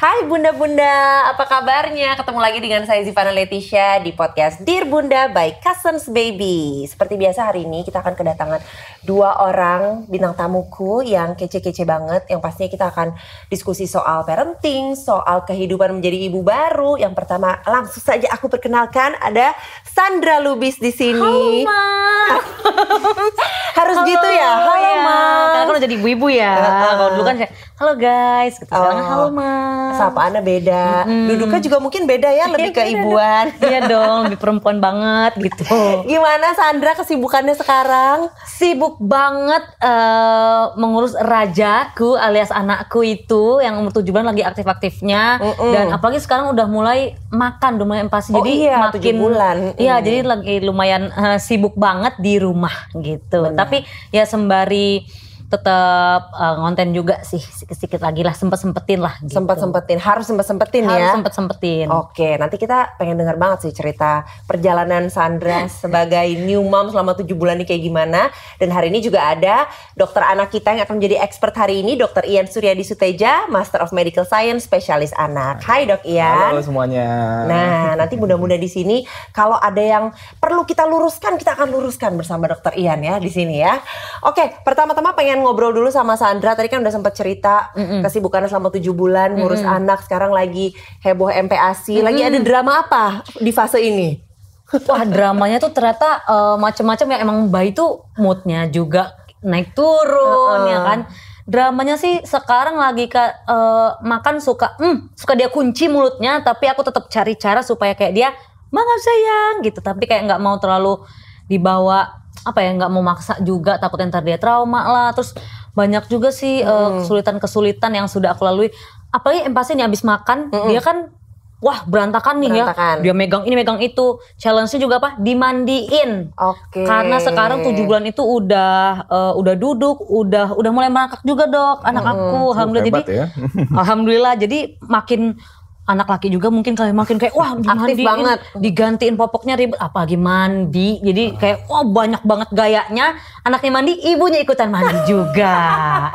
Hai Bunda-Bunda, apa kabarnya? Ketemu lagi dengan saya Zivana Leticia di podcast Dear Bunda by Cousins Baby. Seperti biasa hari ini kita akan kedatangan dua orang bintang tamuku yang kece-kece banget. Yang pastinya kita akan diskusi soal parenting, soal kehidupan menjadi ibu baru. Yang pertama langsung saja aku perkenalkan ada Sandra Lubis di sini. Halo Ma. Harus gitu ya? Halo ya. Ma. Karena kan udah jadi ibu-ibu ya. Kalau dulu kan halo guys, gitu. Sekarang halo Ma. Sapaannya beda, duduknya juga mungkin beda ya, lebih keibuan. Iya dong, lebih perempuan banget gitu. Gimana Sandra kesibukannya sekarang? Sibuk banget mengurus rajaku alias anakku itu yang umur 7 bulan lagi aktif-aktifnya. Dan apalagi sekarang udah mulai makan, udah mulai empasi. Jadi iya, makin 7 bulan. Iya, jadi lagi lumayan sibuk banget di rumah gitu. Benar. Tapi ya sembari tetap ngonten juga sih sedikit lagi lah, sempetin lah gitu. Sempetin, harus sempetin ya. Harus sempetin. Oke, nanti kita pengen dengar banget sih cerita perjalanan Sandra sebagai new mom selama 7 bulan ini kayak gimana. Dan hari ini juga ada dokter anak kita yang akan menjadi expert hari ini, Dr. Ian Suryadi Suteja, Master of Medical Science, spesialis anak. Hai Dok Ian. Halo semuanya. Nah, nanti mudah-mudahan di sini kalau ada yang perlu kita luruskan, kita akan luruskan bersama Dr. Ian ya di sini ya. Oke, pertama-tama pengen ngobrol dulu sama Sandra. Tadi kan udah sempat cerita kesibukannya selama 7 bulan ngurus anak. Sekarang lagi heboh MPASI. Lagi ada drama apa di fase ini? Wah, dramanya tuh ternyata macam-macam ya. Emang bayi tuh moodnya juga naik turun ya kan. Dramanya sih sekarang lagi makan suka dia kunci mulutnya, tapi aku tetap cari cara supaya kayak dia "Mama sayang" gitu, tapi kayak nggak mau terlalu dibawa nggak mau maksa juga, takutnya ntar dia trauma lah. Terus banyak juga sih kesulitan-kesulitan yang sudah aku lalui. Apalagi empasi nih abis makan dia kan wah berantakan nih ya. Dia megang ini megang itu. Challenge-nya juga apa? Dimandiin. Oke. Karena sekarang 7 bulan itu udah duduk, udah mulai merangkak juga Dok anak aku. Alhamdulillah. Jadi ya. alhamdulillah, jadi makin anak laki juga mungkin makin kayak wah aktif banget, digantiin popoknya ribet, apalagi mandi. Jadi kayak wah banyak banget gayanya. Anaknya mandi, ibunya ikutan mandi juga.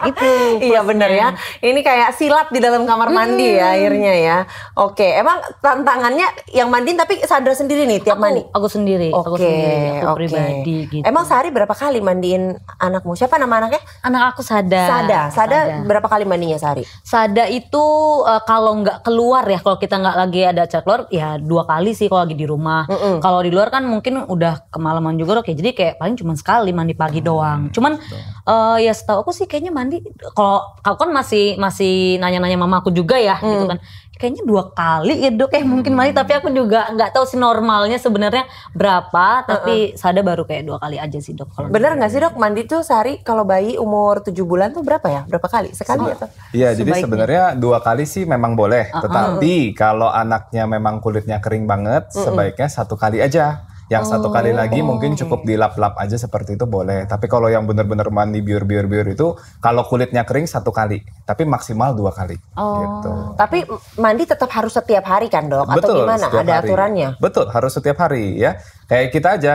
Itu iya bener ya. Ini kayak silat di dalam kamar mandi ya akhirnya ya. Oke, emang tantangannya yang mandiin tapi Sandra sendiri nih tiap mandi? Aku sendiri. Aku pribadi gitu. Emang sehari berapa kali mandiin anakmu? Siapa nama anaknya? Anak aku Sada. Sada berapa kali mandinya sehari? Sada itu kalau nggak keluar ya, kalau kita nggak lagi ada acara keluar ya 2 kali sih kalau lagi di rumah. Kalau di luar kan mungkin udah kemalaman juga Dok ya. Jadi kayak paling cuma sekali mandi pagi doang. Cuman ya setahu aku sih kayaknya mandi, kalau aku kan masih nanya-nanya mama aku juga ya gitu kan. Kayaknya 2 kali ya Dok mungkin mandi, tapi aku juga nggak tahu sih normalnya sebenarnya berapa. Tapi Sada baru kayak 2 kali aja sih Dok. Bener nggak sih Dok mandi tuh sehari kalau bayi umur 7 bulan tuh berapa ya? Berapa kali? Sekali atau? Iya, jadi sebenarnya 2 kali sih memang boleh. Tetapi kalau anaknya memang kulitnya kering banget, sebaiknya 1 kali aja. Yang 1 kali lagi mungkin cukup dilap-lap aja seperti itu boleh. Tapi kalau yang benar-benar mandi biur itu, kalau kulitnya kering 1 kali, tapi maksimal 2 kali. Gitu. Tapi mandi tetap harus setiap hari kan Dok? Betul, atau gimana? Ada hari. aturannya? Betul, harus setiap hari ya. Kayak kita aja,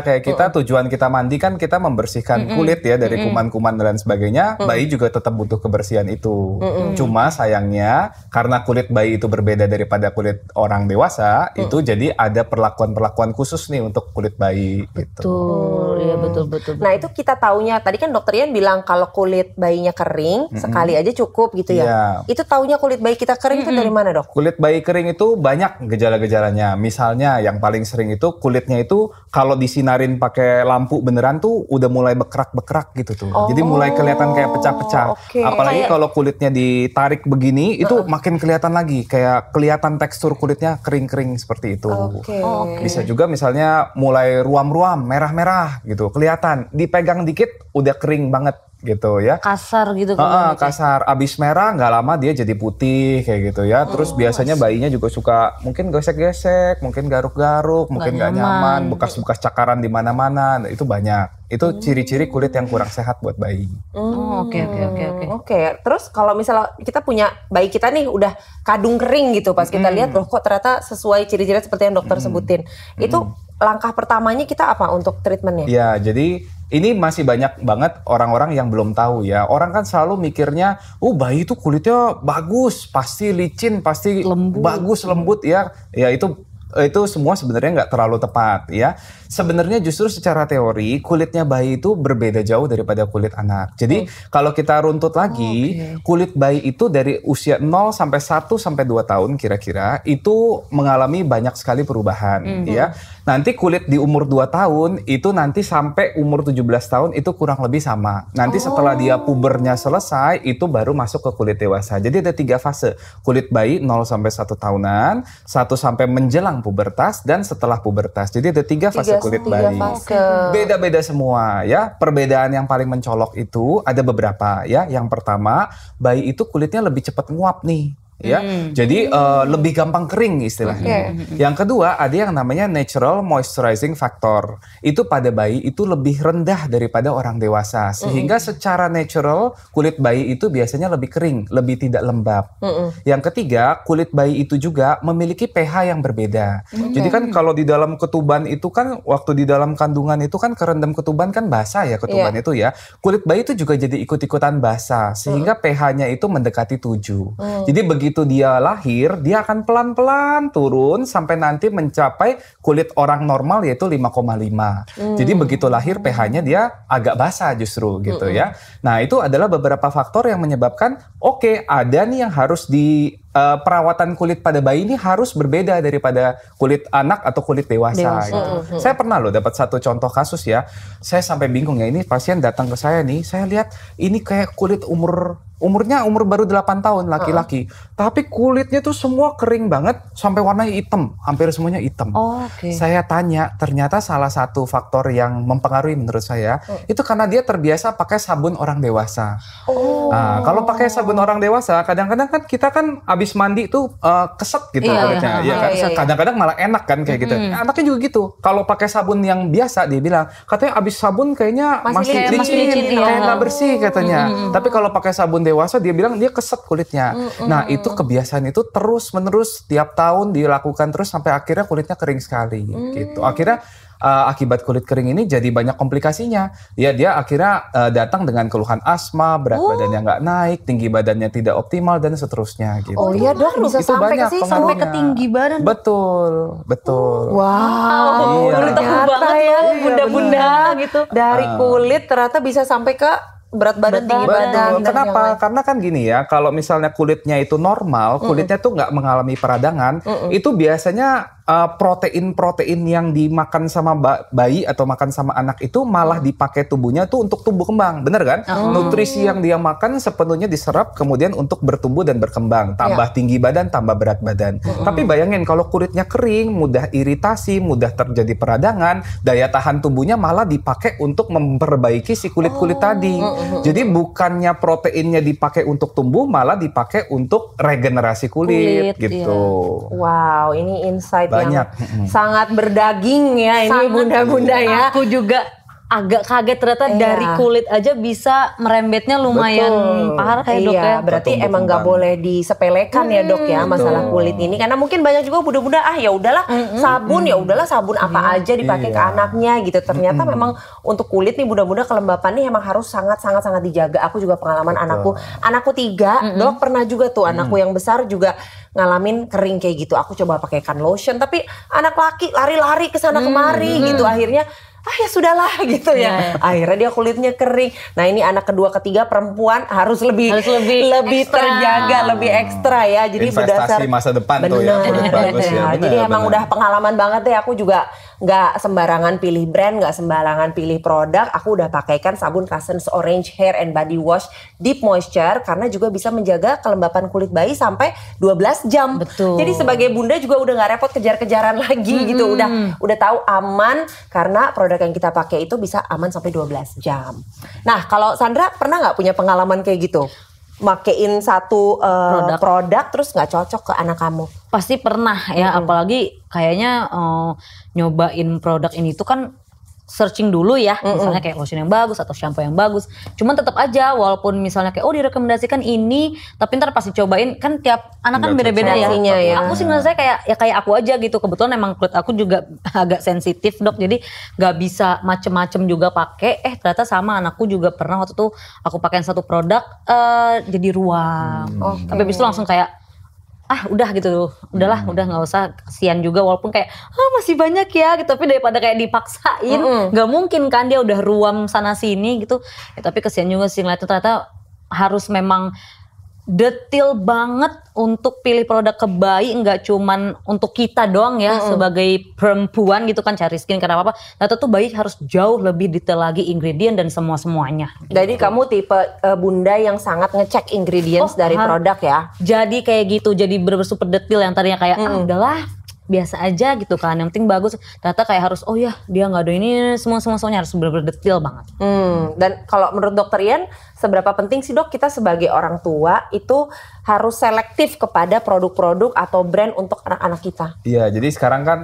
tujuan kita mandi kan kita membersihkan kulit ya dari kuman-kuman dan sebagainya. Bayi juga tetap butuh kebersihan itu. Cuma sayangnya karena kulit bayi itu berbeda daripada kulit orang dewasa, itu jadi ada perlakuan-perlakuan khusus nih untuk kulit bayi gitu. Betul, iya betul. Nah itu kita taunya, tadi kan dokter Ian bilang kalau kulit bayinya kering sekali aja cukup gitu ya. Iya. Itu taunya kulit bayi kita kering itu dari mana Dok? Kulit bayi kering itu banyak gejala-gejalanya. Misalnya yang paling sering itu kulitnya itu kalau disinarin pakai lampu beneran tuh udah mulai bekerak-bekerak gitu tuh. Jadi mulai kelihatan kayak pecah-pecah. Apalagi kalau kulitnya ditarik begini itu makin kelihatan lagi. Kayak kelihatan tekstur kulitnya kering-kering seperti itu. Bisa juga misalnya mulai ruam-ruam, merah-merah gitu. Kelihatan, dipegang dikit udah kering banget gitu ya. Kasar gitu. Kasar. Abis merah nggak lama dia jadi putih kayak gitu ya. Terus biasanya bayinya juga suka mungkin gesek-gesek, mungkin garuk-garuk, mungkin nggak nyaman, bekas-bekas cakaran di mana-mana. Itu banyak. Itu ciri-ciri kulit yang kurang sehat buat bayi. Oke. Terus kalau misalnya kita punya bayi kita nih udah kadung kering gitu, pas kita lihat loh kok ternyata sesuai ciri-ciri seperti yang dokter sebutin. Itu langkah pertamanya kita apa untuk treatmentnya? Ya, jadi ini masih banyak banget orang-orang yang belum tahu ya. Orang kan selalu mikirnya, bayi itu kulitnya bagus, pasti licin, pasti bagus, lembut ya. Ya itu semua sebenarnya nggak terlalu tepat ya. Sebenarnya justru secara teori kulitnya bayi itu berbeda jauh daripada kulit anak. Jadi kalau kita runtut lagi, kulit bayi itu dari usia 0 sampai 1 sampai 2 tahun kira-kira itu mengalami banyak sekali perubahan ya. Nanti kulit di umur 2 tahun itu nanti sampai umur 17 tahun itu kurang lebih sama. Nanti setelah dia pubernya selesai itu baru masuk ke kulit dewasa. Jadi ada 3 fase. Kulit bayi 0 sampai 1 tahunan, 1 sampai menjelang pubertas dan setelah pubertas. Jadi ada 3 fase kulit bayi. Beda-beda semua ya. Perbedaan yang paling mencolok itu ada beberapa ya. Yang pertama, bayi itu kulitnya lebih cepat nguap nih. Ya, jadi lebih gampang kering istilahnya. Yang kedua ada yang namanya natural moisturizing factor. Itu pada bayi itu lebih rendah daripada orang dewasa, sehingga secara natural kulit bayi itu biasanya lebih kering, lebih tidak lembab. Yang ketiga kulit bayi itu juga memiliki pH yang berbeda. Jadi kan kalau di dalam ketuban itu kan waktu di dalam kandungan itu kan kerendam ketuban kan basah ya ketuban itu ya. Kulit bayi itu juga jadi ikut-ikutan basah, sehingga pH-nya itu mendekati 7. Jadi begitu dia lahir, dia akan pelan-pelan turun sampai nanti mencapai kulit orang normal yaitu 5,5. Jadi begitu lahir pH-nya dia agak basah justru gitu ya. Nah itu adalah beberapa faktor yang menyebabkan ada nih yang harus di perawatan kulit pada bayi ini harus berbeda daripada kulit anak atau kulit dewasa. Gitu. Saya pernah loh dapat satu contoh kasus ya. Saya sampai bingung ya, ini pasien datang ke saya nih, saya lihat ini kayak kulit umurnya baru 8 tahun laki-laki. Tapi kulitnya tuh semua kering banget sampai warnanya hitam, hampir semuanya hitam. Saya tanya, ternyata salah satu faktor yang mempengaruhi menurut saya itu karena dia terbiasa pakai sabun orang dewasa. Nah, kalau pakai sabun orang dewasa, kadang-kadang kan kita kan abis mandi tuh keset gitu kulitnya, ya kan? Kadang-kadang malah enak kan kayak gitu. Anaknya juga gitu. Kalau pakai sabun yang biasa, dia bilang katanya abis sabun kayaknya masih licin, kayak nggak bersih katanya. Tapi kalau pakai sabun dewasa, dia bilang dia keset kulitnya. Nah itu kebiasaan itu terus menerus tiap tahun dilakukan terus sampai akhirnya kulitnya kering sekali. Gitu. Akhirnya akibat kulit kering ini jadi banyak komplikasinya. Ya dia akhirnya datang dengan keluhan asma, berat badannya nggak naik, tinggi badannya tidak optimal dan seterusnya. Gitu. Oh iya dok, bisa itu sampai ke sini, sampai ke tinggi badan. Betul. Wow, ternyata ya bunda-bunda gitu. Dari kulit ternyata bisa sampai ke berat badan, tinggi badan. Kenapa? Karena kan gini ya, kalau misalnya kulitnya itu normal, kulitnya tuh nggak mengalami peradangan, itu biasanya protein-protein yang dimakan sama bayi atau makan sama anak itu malah dipakai tubuhnya tuh untuk tumbuh kembang, bener kan? Nutrisi yang dia makan sepenuhnya diserap kemudian untuk bertumbuh dan berkembang, tambah tinggi badan, tambah berat badan. Tapi bayangin kalau kulitnya kering, mudah iritasi, mudah terjadi peradangan, daya tahan tubuhnya malah dipakai untuk memperbaiki si kulit-kulit tadi. Jadi bukannya proteinnya dipakai untuk tumbuh, malah dipakai untuk regenerasi kulit gitu. Wow, ini insight banyak yang sangat berdaging ya ini bunda-bunda ya. Aku juga agak kaget ternyata dari kulit aja bisa merembetnya lumayan parah ya dok ya. Berarti emang nggak boleh disepelekan ya dok ya masalah kulit ini, karena mungkin banyak juga bunda-bunda ya udahlah sabun sabun apa aja dipakai ke anaknya gitu. Ternyata memang untuk kulit nih bunda-bunda kelembapan nih emang harus sangat dijaga. Aku juga pengalaman anakku 3 dok, pernah juga tuh anakku yang besar juga ngalamin kering kayak gitu. Aku coba pakaikan lotion tapi anak laki lari-lari ke sana kemari gitu, akhirnya ya sudahlah gitu ya. Akhirnya dia kulitnya kering. Nah ini anak kedua ketiga perempuan harus lebih terjaga, lebih ekstra ya. Jadi investasi masa depan tuh ya kulit bagus ya. Jadi emang udah pengalaman banget deh. Aku juga nggak sembarangan pilih brand, nggak sembarangan pilih produk. Aku udah pakaikan sabun Cousins Orange Hair and Body Wash Deep Moisture karena juga bisa menjaga kelembapan kulit bayi sampai 12 jam. Betul. Jadi sebagai bunda juga udah nggak repot kejar-kejaran lagi gitu. Udah tahu aman karena produk yang kita pakai itu bisa aman sampai 12 jam. Nah, kalau Sandra pernah nggak punya pengalaman kayak gitu? Makein satu produk terus nggak cocok ke anak kamu? Pasti pernah ya, apalagi kayaknya nyobain produk ini tuh kan searching dulu ya, misalnya kayak lotion yang bagus atau shampoo yang bagus. Cuman tetap aja walaupun misalnya kayak direkomendasikan ini, tapi ntar pas dicobain kan tiap anak kan beda-beda ya. Aku sih ngerasa kayak aku aja gitu. Kebetulan emang kulit aku juga agak sensitif dok, jadi nggak bisa macem-macem juga pakai. Ternyata sama anakku juga pernah waktu itu aku pakein satu produk jadi ruam. Tapi habis itu langsung kayak udah gitu, udahlah nggak usah, kasihan juga walaupun kayak masih banyak ya gitu, tapi daripada kayak dipaksain, nggak mungkin kan dia udah ruam sana sini gitu, tapi kasihan juga sih ngeliatnya, ternyata harus memang detail banget untuk pilih produk ke bayi, nggak cuman untuk kita doang ya sebagai perempuan gitu kan cari skin karena apa, ternyata tuh bayi harus jauh lebih detail lagi ingredient dan semuanya. Jadi kamu tipe bunda yang sangat ngecek ingredients dari produk ya? Jadi kayak gitu, jadi bener-bener super detail yang tadinya kayak udahlah biasa aja gitu kan, yang penting bagus, ternyata kayak harus dia nggak ada ini semuanya harus bener-bener detail banget. Dan kalau menurut dokter Ian, seberapa penting sih dok kita sebagai orang tua itu harus selektif kepada produk-produk atau brand untuk anak-anak kita? Iya, jadi sekarang kan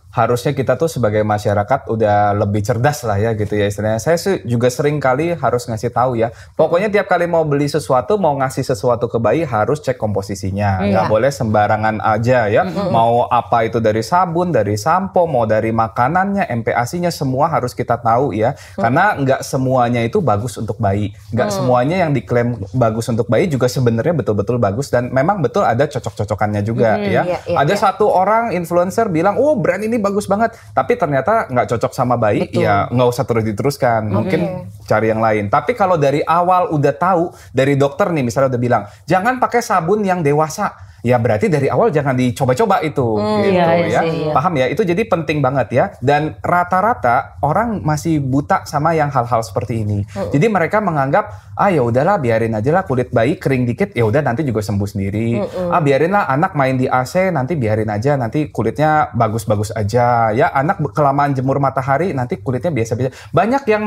harusnya kita tuh sebagai masyarakat udah lebih cerdas lah ya gitu ya istilahnya. Saya juga sering kali harus ngasih tahu ya. Pokoknya tiap kali mau beli sesuatu, mau ngasih sesuatu ke bayi harus cek komposisinya. Nggak boleh sembarangan aja ya. Mau apa itu dari sabun, dari sampo, mau dari makanannya, MPASI-nya semua harus kita tahu ya. Karena nggak semuanya itu bagus untuk bayi. Nggak semuanya yang diklaim bagus untuk bayi juga sebenarnya betul-betul bagus, dan memang betul ada cocok-cocokannya juga ya. Ada satu orang influencer bilang, brand ini bagus banget, tapi ternyata nggak cocok sama bayi, ya nggak usah terus diteruskan, mungkin cari yang lain. Tapi kalau dari awal udah tahu, dari dokter nih misalnya udah bilang, jangan pakai sabun yang dewasa, ya berarti dari awal jangan dicoba-coba itu, gitu ya. Paham ya? Itu jadi penting banget ya. Dan rata-rata orang masih buta sama yang hal-hal seperti ini. Jadi mereka menganggap, ya udahlah biarin aja lah kulit bayi kering dikit, ya udah nanti juga sembuh sendiri. Biarinlah anak main di AC, nanti biarin aja, nanti kulitnya bagus-bagus aja. Ya anak kelamaan jemur matahari, nanti kulitnya biasa-biasa. Banyak yang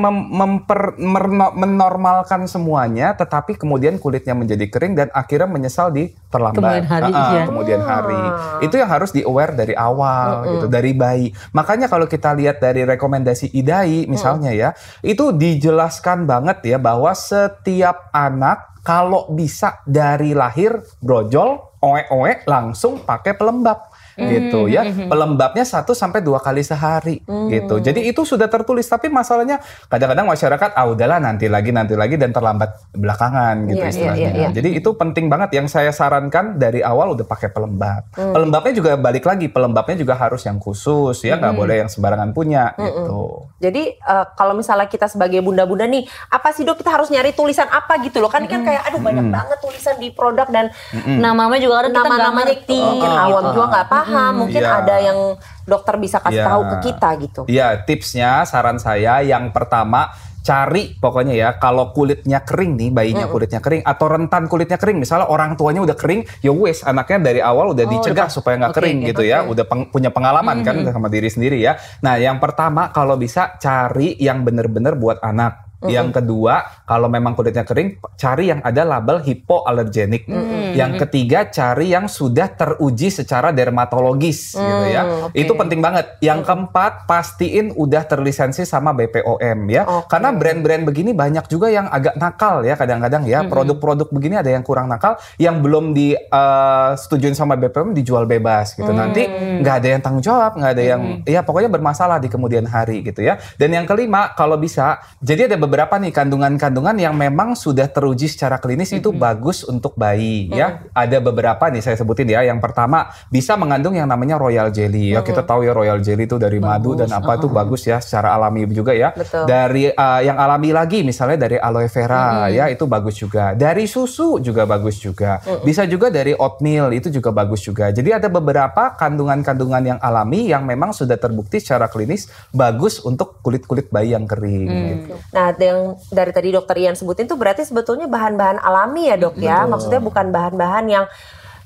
menormalkan semuanya, tetapi kemudian kulitnya menjadi kering dan akhirnya menyesal di terlambat. Kemudian hari. Itu yang harus di-aware dari awal gitu, dari bayi. Makanya kalau kita lihat dari rekomendasi IDAI misalnya ya, itu dijelaskan banget ya bahwa setiap anak kalau bisa dari lahir brojol, oek-oek langsung pakai pelembab. Gitu ya, pelembabnya 1-2 kali sehari gitu. Jadi itu sudah tertulis, tapi masalahnya kadang-kadang masyarakat udahlah nanti lagi dan terlambat belakangan gitu istilahnya. Jadi itu penting banget, yang saya sarankan dari awal udah pakai pelembab. Pelembabnya juga balik lagi, pelembabnya juga harus yang khusus ya, nggak boleh yang sembarangan punya gitu. Jadi kalau misalnya kita sebagai bunda-bunda nih, apa sih dok kita harus nyari tulisan apa gitu loh, kan kayak banyak banget tulisan di produk dan namanya juga kadang kita nggak ngerti. Mungkin awam juga nggak paham. Mungkin ada yang dokter bisa kasih tahu ke kita gitu. Iya, tipsnya saran saya yang pertama, cari pokoknya ya, kalau kulitnya kering nih, bayinya kulitnya kering atau rentan kulitnya kering, misalnya orang tuanya udah kering, ya wes anaknya dari awal udah dicegah supaya nggak kering gitu ya, udah punya pengalaman kan sama diri sendiri ya. Nah yang pertama kalau bisa cari yang bener-bener buat anak. Yang kedua, kalau memang kulitnya kering, cari yang ada label hipoalergenik. Yang ketiga, cari yang sudah teruji secara dermatologis gitu ya. Itu penting banget. Yang keempat, pastiin udah terlisensi sama BPOM ya. Karena brand-brand begini banyak juga yang agak nakal ya kadang-kadang ya. Produk-produk begini ada yang kurang nakal, yang belum disetujuin sama BPOM dijual bebas gitu. Nanti nggak ada yang tanggung jawab, nggak ada yang, ya pokoknya bermasalah di kemudian hari gitu ya. Dan yang kelima, kalau bisa, jadi ada beberapa nih kandungan-kandungan yang memang sudah teruji secara klinis itu bagus untuk bayi ya. Ada beberapa nih saya sebutin ya. Yang pertama bisa mengandung yang namanya royal jelly ya. Kita tahu ya royal jelly itu dari madu dan apa itu bagus ya secara alami juga ya. Dari yang alami lagi misalnya dari aloe vera ya, itu bagus juga. Dari susu juga bagus juga. Bisa juga dari oatmeal, itu juga bagus juga. Jadi ada beberapa kandungan-kandungan yang alami yang memang sudah terbukti secara klinis bagus untuk kulit-kulit bayi yang kering gitu. Nah, yang dari tadi dokter Ian sebutin tuh berarti sebetulnya bahan-bahan alami ya dok ya, maksudnya bukan bahan-bahan yang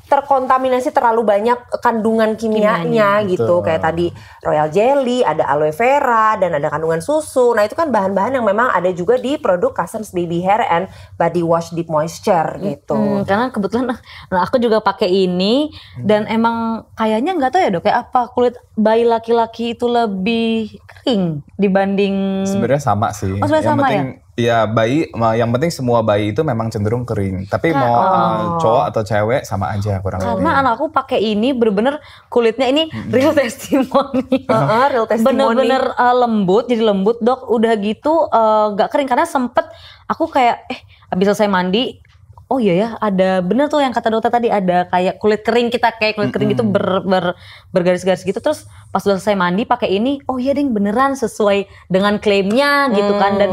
terkontaminasi terlalu banyak kandungan kimianya gitu. Betul. Kayak tadi royal jelly, ada aloe vera, dan ada kandungan susu. Nah itu kan bahan-bahan yang memang ada juga di produk Cussons Baby Hair and Body Wash Deep Moisture gitu. Karena kebetulan aku juga pakai ini dan emang kayaknya nggak tahu ya dok, kayak apa kulit bayi laki-laki itu lebih kering dibanding. Sebenarnya sama sih. Oh, sebenarnya yang sama penting ya bayi, yang penting semua bayi itu memang cenderung kering. Tapi mau cowok atau cewek sama aja kurang lebih. Karena anakku pakai ini bener-bener kulitnya ini real testimoni. Real testimoni. Bener-bener lembut, jadi lembut dok. Udah gitu gak kering karena sempet aku kayak abis selesai mandi. Oh iya ya, ada bener tuh yang kata dokter tadi, ada kayak kulit kering kita kayak kulit kering gitu bergaris-garis gitu. Terus pas udah selesai mandi pakai ini, oh iya ding beneran sesuai dengan klaimnya gitu kan. Dan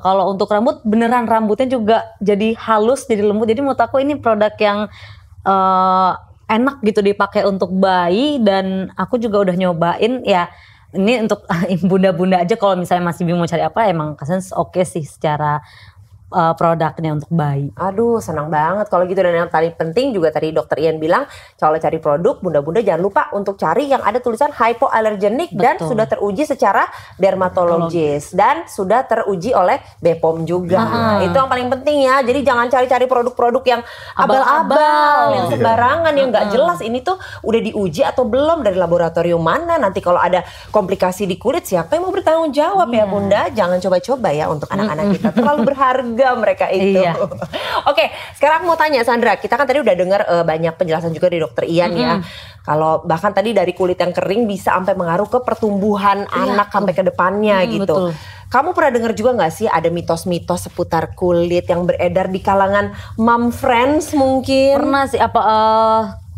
kalau untuk rambut beneran rambutnya juga jadi halus, jadi lembut. Jadi menurut aku ini produk yang enak gitu dipakai untuk bayi, dan aku juga udah nyobain ya. Ini untuk bunda-bunda aja kalau misalnya masih bingung mau cari apa, emang Cussons oke sih secara produknya untuk bayi. Aduh senang banget kalau gitu. Dan yang paling penting juga tadi dokter Ian bilang, kalau cari produk bunda-bunda jangan lupa untuk cari yang ada tulisan hypoallergenic dan sudah teruji secara dermatologis dan sudah teruji oleh BPOM juga. Nah, itu yang paling penting ya. Jadi jangan cari-cari produk-produk yang abal-abal, yang sembarangan, yang nggak jelas ini tuh udah diuji atau belum, dari laboratorium mana. Nanti kalau ada komplikasi di kulit siapa yang mau bertanggung jawab ya bunda. Jangan coba-coba ya untuk anak-anak kita, terlalu berharga mereka itu. Oke, sekarang aku mau tanya Sandra, kita kan tadi udah dengar banyak penjelasan juga dari dokter Ian ya. Kalau bahkan tadi dari kulit yang kering bisa sampai mengaruh ke pertumbuhan anak sampai ke depannya gitu. Betul. Kamu pernah dengar juga gak sih ada mitos-mitos seputar kulit yang beredar di kalangan mom friends mungkin? Pernah sih,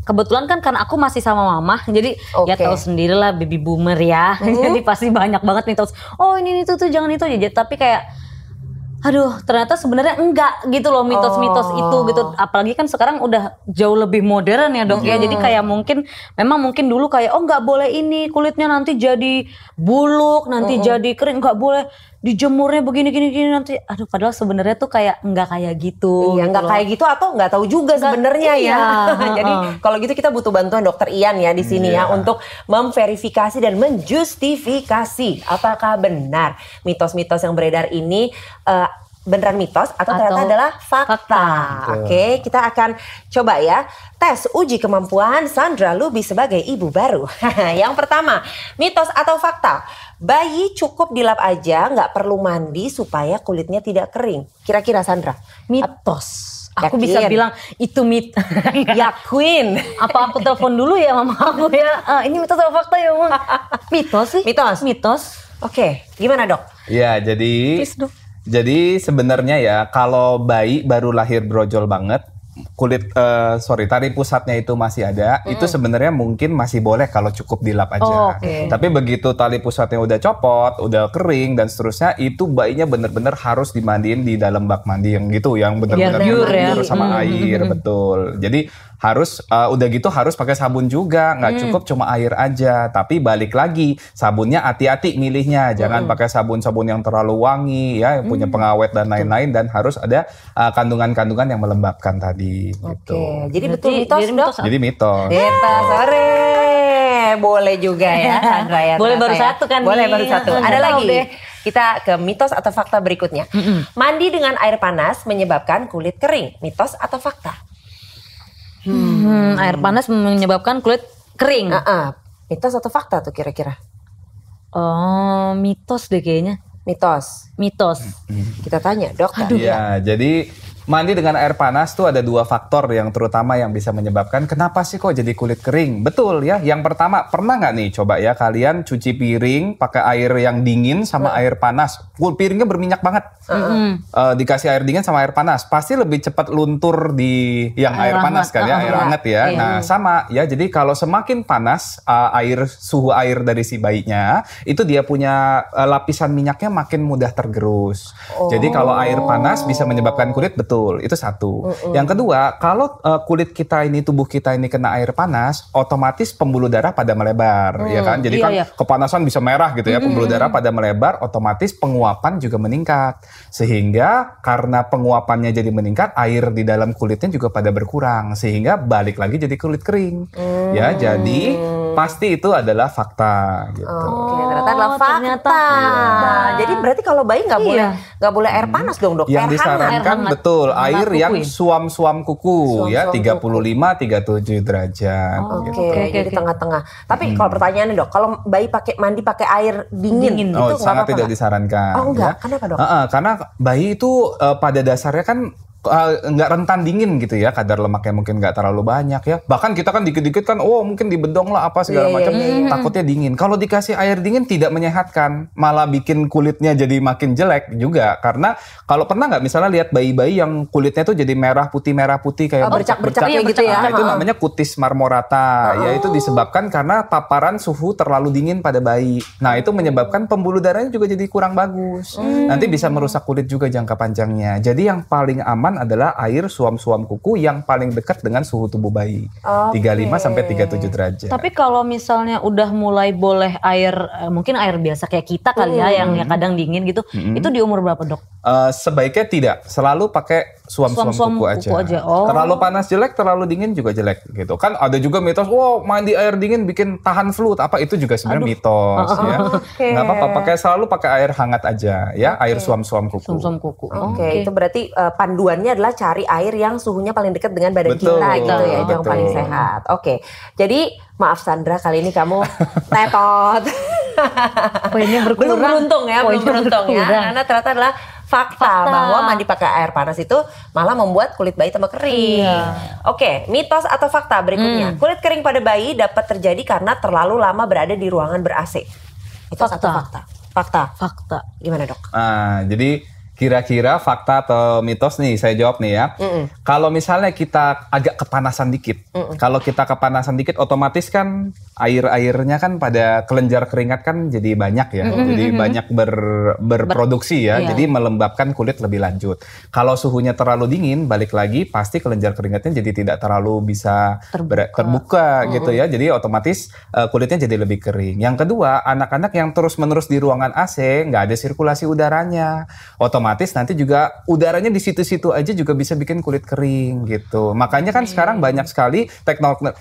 kebetulan kan karena aku masih sama mama, jadi ya tahu sendiri lah baby boomer ya. Jadi pasti banyak banget mitos. Oh ini tuh jangan itu aja. Tapi kayak aduh ternyata sebenarnya enggak gitu loh mitos-mitos itu gitu. Apalagi kan sekarang udah jauh lebih modern ya dok ya. Jadi kayak mungkin dulu kayak nggak boleh ini kulitnya nanti jadi buluk, nanti jadi kering, nggak boleh dijemurnya begini nanti. Aduh padahal sebenarnya tuh kayak nggak kayak gitu. Iya nggak kayak gitu atau nggak tahu juga sebenarnya ya. Jadi kalau gitu kita butuh bantuan dokter Ian ya di sini ya untuk memverifikasi dan menjustifikasi apakah benar mitos-mitos yang beredar ini beneran mitos atau ternyata adalah fakta. Oke, kita akan coba ya tes uji kemampuan Sandra Luby sebagai ibu baru. Yang pertama, mitos atau fakta? Bayi cukup dilap aja, nggak perlu mandi supaya kulitnya tidak kering. Kira-kira Sandra? Mitos. Aku Yakin? bisa bilang itu Yakin? Apa aku telepon dulu ya mama aku ya? Ini mitos atau fakta ya mama? Mitos sih. Mitos. Oke, gimana dok? Ya jadi. Please, dok. Jadi sebenarnya ya kalau bayi baru lahir brojol banget, kulit tali pusatnya itu masih ada, itu sebenarnya mungkin masih boleh kalau cukup dilap aja. Tapi begitu tali pusatnya udah copot, udah kering dan seterusnya, itu bayinya bener-bener harus dimandiin di dalam bak mandi yang gitu, yang bener-bener pure sama air, betul. Jadi harus udah gitu harus pakai sabun juga, nggak cukup cuma air aja. Tapi balik lagi, sabunnya hati-hati milihnya, jangan pakai sabun-sabun yang terlalu wangi ya, yang punya pengawet dan lain-lain, dan harus ada kandungan-kandungan yang melembabkan tadi. Gitu. Jadi betul mitos dok? Jadi mitos. Mitos, sore. Boleh juga ya Sandra ya. Boleh baru ya. satu kan Boleh nih. baru satu. Ada lagi deh. Kita ke mitos atau fakta berikutnya. Mandi dengan air panas menyebabkan kulit kering. Mitos atau fakta? Air panas menyebabkan kulit kering. Mitos atau fakta tuh kira-kira? Mitos deh kayaknya. Mitos. Kita tanya dokter. Iya, jadi mandi dengan air panas tuh ada dua faktor yang terutama yang bisa menyebabkan kenapa sih kok jadi kulit kering. Betul ya, yang pertama pernah nggak nih coba ya kalian cuci piring pakai air yang dingin sama air panas. Piringnya berminyak banget. Dikasih air dingin sama air panas, pasti lebih cepat luntur di yang air panas kan ya, air hangat ya. Nah sama ya, jadi kalau semakin panas suhu air dari si bayinya, itu dia punya lapisan minyaknya makin mudah tergerus. Jadi kalau air panas bisa menyebabkan kulit, betul Betul, itu satu. Yang kedua, kalau kulit kita ini, tubuh kita ini kena air panas, otomatis pembuluh darah pada melebar, ya kan? Jadi kan kepanasan bisa merah gitu ya, pembuluh darah pada melebar, otomatis penguapan juga meningkat. Sehingga karena penguapannya jadi meningkat, air di dalam kulitnya juga pada berkurang, sehingga balik lagi jadi kulit kering. Ya, jadi pasti itu adalah fakta gitu. Oke, ternyata adalah fakta. Nah, jadi berarti kalau bayi nggak boleh air panas dong, Dok. Yang disarankan betul air yang suam-suam kuku ya 35-37 derajat. Oke, jadi tengah-tengah. Tapi kalau pertanyaannya, Dok, kalau bayi mandi pakai air dingin itu sangat tidak disarankan. Oh enggak, kenapa, Dok? Karena bayi itu pada dasarnya kan nggak rentan dingin gitu ya, kadar lemaknya mungkin nggak terlalu banyak ya. Bahkan kita kan dikit-dikit kan, mungkin dibedong lah apa segala macam, takutnya dingin. Kalau dikasih air dingin tidak menyehatkan, malah bikin kulitnya jadi makin jelek juga. Karena kalau pernah nggak misalnya lihat bayi-bayi yang kulitnya tuh jadi merah putih kayak bercak-bercak gitu ya. Nah, itu namanya kutis marmorata. Ya itu disebabkan karena paparan suhu terlalu dingin pada bayi. Nah itu menyebabkan pembuluh darahnya juga jadi kurang bagus. Nanti bisa merusak kulit juga jangka panjangnya. Jadi yang paling aman adalah air suam-suam kuku yang paling dekat dengan suhu tubuh bayi. 35-37 derajat. Tapi kalau misalnya udah mulai boleh air, mungkin air biasa kayak kita kali ya, yang kadang dingin gitu, itu di umur berapa, Dok? Sebaiknya tidak, selalu pakai suam-suam kuku aja. Terlalu panas jelek, terlalu dingin juga jelek gitu. Kan ada juga mitos, mandi air dingin bikin tahan flu, apa itu juga sebenarnya mitos ya. Nggak apa-apa, selalu pakai air hangat aja ya, air suam-suam kuku. Suam-suam kuku. Oke, itu berarti panduannya adalah cari air yang suhunya paling dekat dengan badan kita gitu ya, itu yang paling sehat. Oke, jadi maaf Sandra, kali ini kamu tetot. Poinnya berkurang. Belum beruntung ya, karena ternyata adalah fakta bahwa mandi pakai air panas itu malah membuat kulit bayi tambah kering. Oke, mitos atau fakta berikutnya. Kulit kering pada bayi dapat terjadi karena terlalu lama berada di ruangan ber-AC. Itu satu fakta. Fakta. Gimana, Dok? Jadi kira-kira fakta atau mitos nih, saya jawab nih ya. Kalau misalnya kita agak kepanasan dikit, otomatis kan airnya kan pada kelenjar keringat kan jadi banyak ya, jadi banyak berproduksi ya, jadi melembabkan kulit lebih lanjut. Kalau suhunya terlalu dingin, balik lagi pasti kelenjar keringatnya jadi tidak terlalu bisa terbuka gitu ya, jadi otomatis kulitnya jadi lebih kering. Yang kedua, anak-anak yang terus-menerus di ruangan AC, nggak ada sirkulasi udaranya, otomatis nanti juga udaranya di situ-situ aja juga bisa bikin kulit kering gitu. Makanya kan sekarang banyak sekali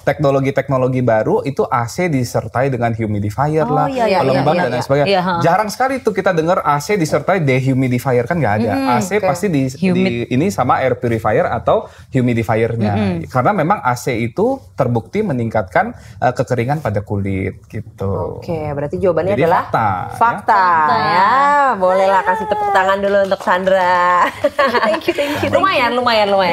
teknologi baru itu AC disertai dengan humidifier pelembab dan lain sebagainya. Jarang sekali tuh kita dengar AC disertai dehumidifier, kan nggak ada. AC pasti ini sama air purifier atau humidifiernya. Karena memang AC itu terbukti meningkatkan kekeringan pada kulit gitu. Oke, berarti jawabannya jadi adalah fakta ya. Bolehlah kasih tepuk tangan dulu untuk Sandra. Thank you. Lumayan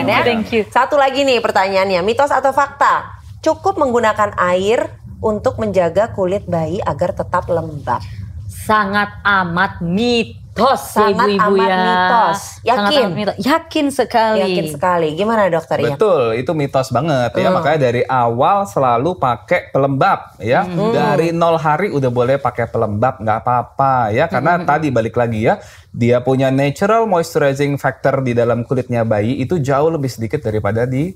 ya. Thank you. Satu lagi nih pertanyaannya, mitos atau fakta? Cukup menggunakan air untuk menjaga kulit bayi agar tetap lembab. Sangat amat mitos, Sangat ibu-ibu amat ya. mitos. Yakin? Yakin sekali. Gimana, Dokter? Betul, itu mitos banget ya. Makanya dari awal selalu pakai pelembab ya. Dari 0 hari udah boleh pakai pelembab, nggak apa-apa ya. Karena tadi balik lagi ya, dia punya natural moisturizing factor di dalam kulitnya bayi itu jauh lebih sedikit daripada di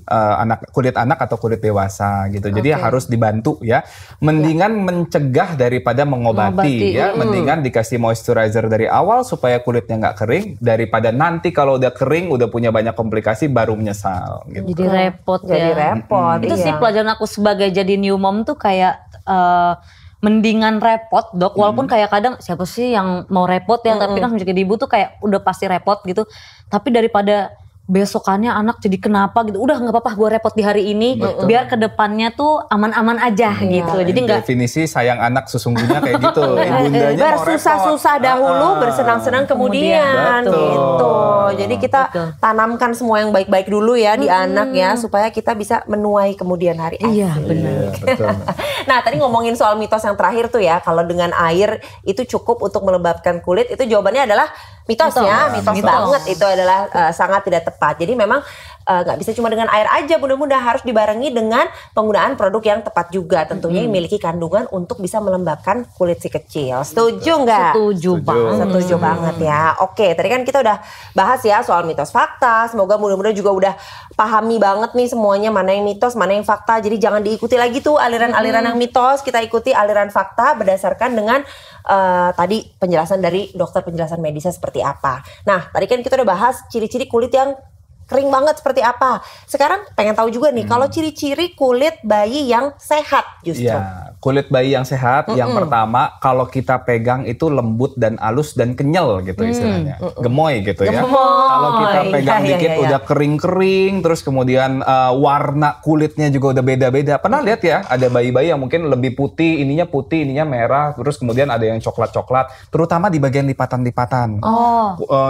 kulit anak atau kulit dewasa gitu. Jadi harus dibantu ya. Mendingan mencegah daripada mengobati ya. Mendingan dikasih moisturizer dari awal supaya kulitnya nggak kering, daripada nanti kalau udah kering udah punya banyak komplikasi baru menyesal gitu. Jadi repot. Itu sih pelajaran aku sebagai jadi new mom tuh kayak mendingan repot, Dok, walaupun kayak kadang siapa sih yang mau repot ya, tapi kan menjadi ibu tuh kayak udah pasti repot gitu. Tapi daripada besokannya anak jadi kenapa gitu, udah nggak apa-apa gue repot di hari ini, biar kedepannya tuh aman-aman aja gitu. Jadi nggak, definisi sayang anak sesungguhnya kayak gitu. Ibundanya bersusah-susah dahulu, bersenang-senang kemudian gitu. Jadi kita tanamkan semua yang baik-baik dulu ya di anak ya, supaya kita bisa menuai kemudian hari. Iya benar. Nah tadi ngomongin soal mitos yang terakhir tuh ya, kalau dengan air itu cukup untuk melembabkan kulit, itu jawabannya adalah mitos ya, mitos banget, itu adalah sangat tidak tepat. Jadi memang nggak bisa cuma dengan air aja, bunda-bunda harus dibarengi dengan penggunaan produk yang tepat juga, tentunya yang memiliki kandungan untuk bisa melembabkan kulit si kecil. Setuju nggak? Setuju banget ya. Oke, tadi kan kita udah bahas ya soal mitos fakta. Semoga bunda-bunda juga udah pahami banget nih semuanya, mana yang mitos, mana yang fakta. Jadi jangan diikuti lagi tuh aliran-aliran yang mitos, kita ikuti aliran fakta berdasarkan dengan tadi penjelasan dari dokter, penjelasan medisnya seperti apa. Nah, tadi kan kita udah bahas ciri-ciri kulit yang kering banget seperti apa. Sekarang pengen tahu juga nih, kalau ciri-ciri kulit bayi yang sehat justru. Ya, kulit bayi yang sehat, yang pertama kalau kita pegang itu lembut dan halus dan kenyal gitu istilahnya. Gemoy gitu ya. Kalau kita pegang dikit udah kering-kering, terus kemudian warna kulitnya juga udah beda-beda. Pernah lihat ya, ada bayi-bayi yang mungkin lebih putih, ininya merah, terus kemudian ada yang coklat-coklat, terutama di bagian lipatan-lipatan.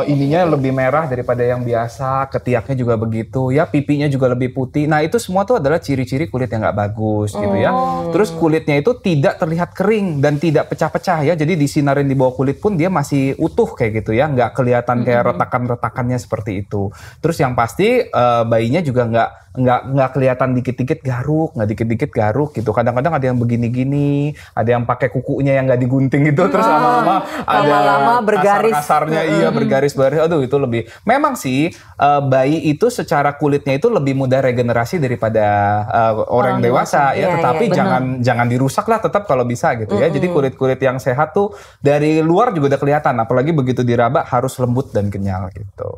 Ininya lebih merah daripada yang biasa, ketiak juga begitu ya, pipinya juga lebih putih. Nah itu semua tuh adalah ciri-ciri kulit yang nggak bagus gitu ya. Terus kulitnya itu tidak terlihat kering dan tidak pecah-pecah ya. Jadi disinarin di bawah kulit pun dia masih utuh kayak gitu ya, nggak kelihatan kayak retakan-retakannya seperti itu. Terus yang pasti bayinya juga nggak kelihatan dikit-dikit garuk, nggak dikit-dikit garuk gitu. Kadang-kadang ada yang begini-gini, ada yang pakai kukunya yang nggak digunting gitu, terus lama-lama ada bergaris. kasar-kasarnya, iya bergaris-baris. Aduh itu lebih. Memang sih bayi itu secara kulitnya itu lebih mudah regenerasi daripada orang dewasa ya, tetapi jangan dirusak lah tetap kalau bisa gitu ya. Jadi kulit-kulit yang sehat tuh dari luar juga udah kelihatan, apalagi begitu diraba harus lembut dan kenyal gitu.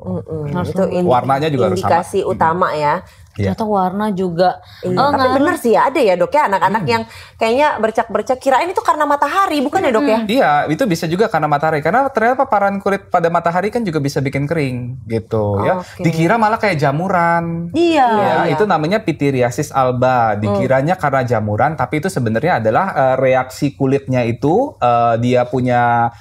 Itu warnanya juga harus sama. Indikasi utama ya. Ternyata warna juga. Tapi bener sih ya, ada ya dok ya anak-anak yang kayaknya bercak-bercak, kirain itu karena matahari, bukan ya dok ya? Iya, itu bisa juga karena matahari. Karena ternyata paparan kulit pada matahari kan juga bisa bikin kering gitu ya. Dikira malah kayak jamuran. Iya. Itu namanya pityriasis alba. Dikiranya karena jamuran, tapi itu sebenarnya adalah reaksi kulitnya itu dia punya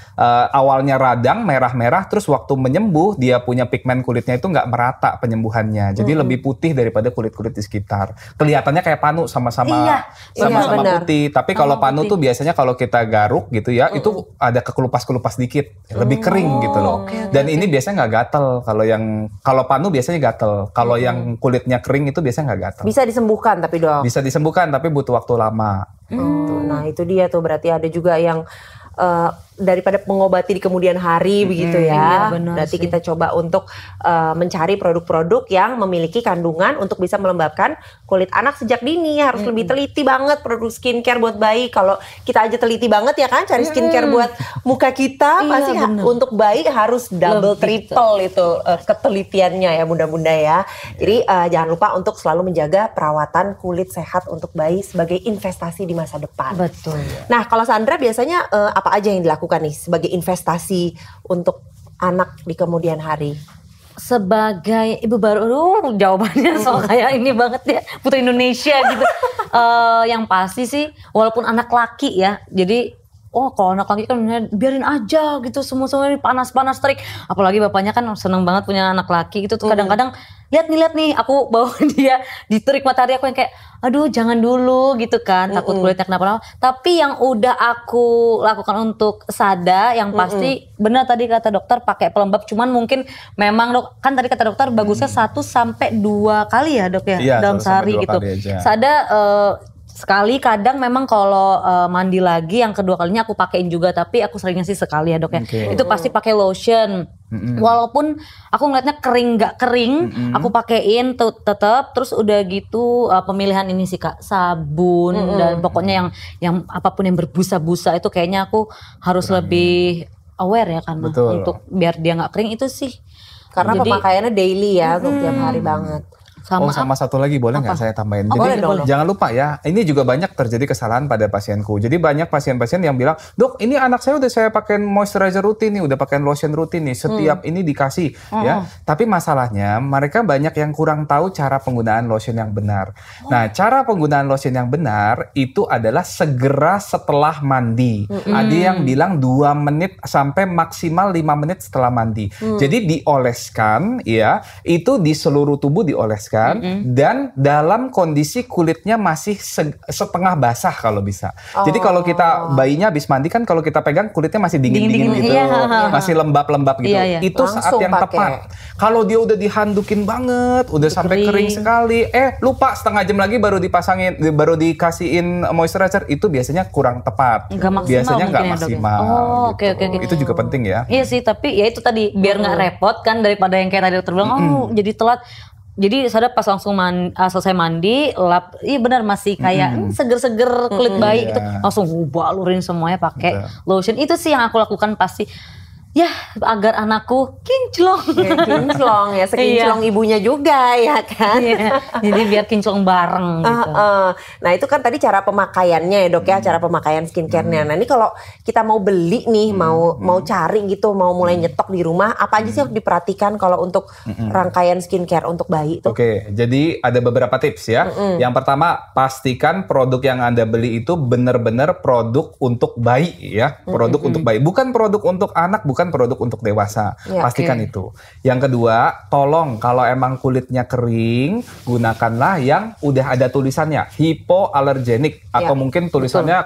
awalnya radang merah-merah, terus waktu menyembuh dia punya pigmen kulitnya itu nggak merata penyembuhannya. Jadi lebih putih daripada kulit-kulit di sekitar. Kelihatannya kayak panu sama-sama putih. Tapi kalau panu tuh biasanya kalau kita garuk gitu ya, itu ada kekelupas-kelupas dikit, lebih kering gitu loh. Dan ini biasanya nggak gatel. Kalau panu biasanya gatel. Kalau yang kulitnya kering itu biasanya nggak gatel. Bisa disembuhkan tapi dok? Bisa disembuhkan tapi butuh waktu lama. Nah itu dia tuh, berarti ada juga yang daripada mengobati di kemudian hari begitu ya. Berarti kita coba untuk mencari produk-produk yang memiliki kandungan untuk bisa melembabkan kulit anak sejak dini. Harus lebih teliti banget produk skincare buat bayi. Kalau kita aja teliti banget ya kan cari skincare buat muka kita, pasti untuk bayi harus double triple itu ketelitiannya ya bunda-bunda ya. Jadi jangan lupa untuk selalu menjaga perawatan kulit sehat untuk bayi sebagai investasi di masa depan. Betul. Nah kalau Sandra biasanya apa aja yang dilakukan nih sebagai investasi untuk anak di kemudian hari? Sebagai ibu baru, jawabannya soal kayak ini banget ya, Putri Indonesia gitu. Yang pasti sih, walaupun anak laki ya, jadi kalau anak laki kan biarin aja gitu, semua-semuanya panas-panas terik. Apalagi bapaknya kan seneng banget punya anak laki gitu. Kadang-kadang lihat nih, aku bawa dia diterik matahari, aku yang kayak, aduh jangan dulu gitu kan, takut kulitnya kenapa-napa. Tapi yang udah aku lakukan untuk Sada, yang pasti benar tadi kata dokter pakai pelembab. Cuman mungkin memang dok, kan tadi kata dokter bagusnya 1 sampai 2 kali ya dok ya, dalam sehari gitu. Sada sekali, kadang memang kalau mandi lagi yang kedua kalinya aku pakein juga, tapi aku seringnya sih sekali ya dok ya. Itu pasti pakai lotion. Walaupun aku ngeliatnya kering gak kering, aku pakein tetap. Terus udah gitu pemilihan ini sih kak, sabun dan pokoknya yang apapun yang berbusa-busa itu kayaknya aku harus lebih aware ya, karena untuk biar dia gak kering itu sih. Karena pemakaiannya daily ya, untuk tiap hari banget. Sama satu lagi boleh nggak saya tambahin? Jadi jangan lupa ya, ini juga banyak terjadi kesalahan pada pasienku. Jadi banyak pasien-pasien yang bilang, dok ini anak saya udah saya pakai moisturizer rutin nih, udah pakai lotion rutin nih, setiap ini dikasih ya. Tapi masalahnya mereka banyak yang kurang tahu cara penggunaan lotion yang benar. Nah cara penggunaan lotion yang benar itu adalah segera setelah mandi. Ada yang bilang 2 menit sampai maksimal 5 menit setelah mandi. Jadi dioleskan ya, itu di seluruh tubuh dioleskan. kan, dan dalam kondisi kulitnya masih setengah basah kalau bisa. Jadi kalau kita bayinya habis mandi kan, kalau kita pegang kulitnya masih dingin-dingin gitu, masih lembab-lembab gitu. Itu saat Langsung yang tepat. Kalau dia udah dihandukin banget, udah sampai kering sekali, lupa setengah jam lagi baru dipasangin, baru dikasihin moisturizer, itu biasanya kurang tepat. Biasanya nggak maksimal. Oke. Itu juga penting ya. Iya sih, tapi ya itu tadi biar nggak repot kan, daripada yang kayak tadi dokter bilang, jadi telat. Jadi sadar pas langsung selesai mandi, lap, iya benar masih kayak seger-seger kulit bayi gitu, langsung balurin semuanya pakai lotion. Itu sih yang aku lakukan pasti. Ya, agar anakku kinclong. Ya, kinclong ya, sekinclong ibunya juga ya kan. Jadi biar kinclong bareng gitu. Nah itu kan tadi cara pemakaiannya ya dok ya, cara pemakaian skincare-nya. Nah ini kalau kita mau beli nih, mau cari gitu, mau mulai nyetok di rumah, apa aja sih yang diperhatikan kalau untuk rangkaian skincare untuk bayi itu? Oke, jadi ada beberapa tips ya. Yang pertama, pastikan produk yang Anda beli itu benar-benar produk untuk bayi ya. Produk untuk bayi, bukan produk untuk anak, bukan produk untuk dewasa. Pastikan itu. Yang kedua, tolong kalau emang kulitnya kering, gunakanlah yang udah ada tulisannya hypoallergenic atau mungkin tulisannya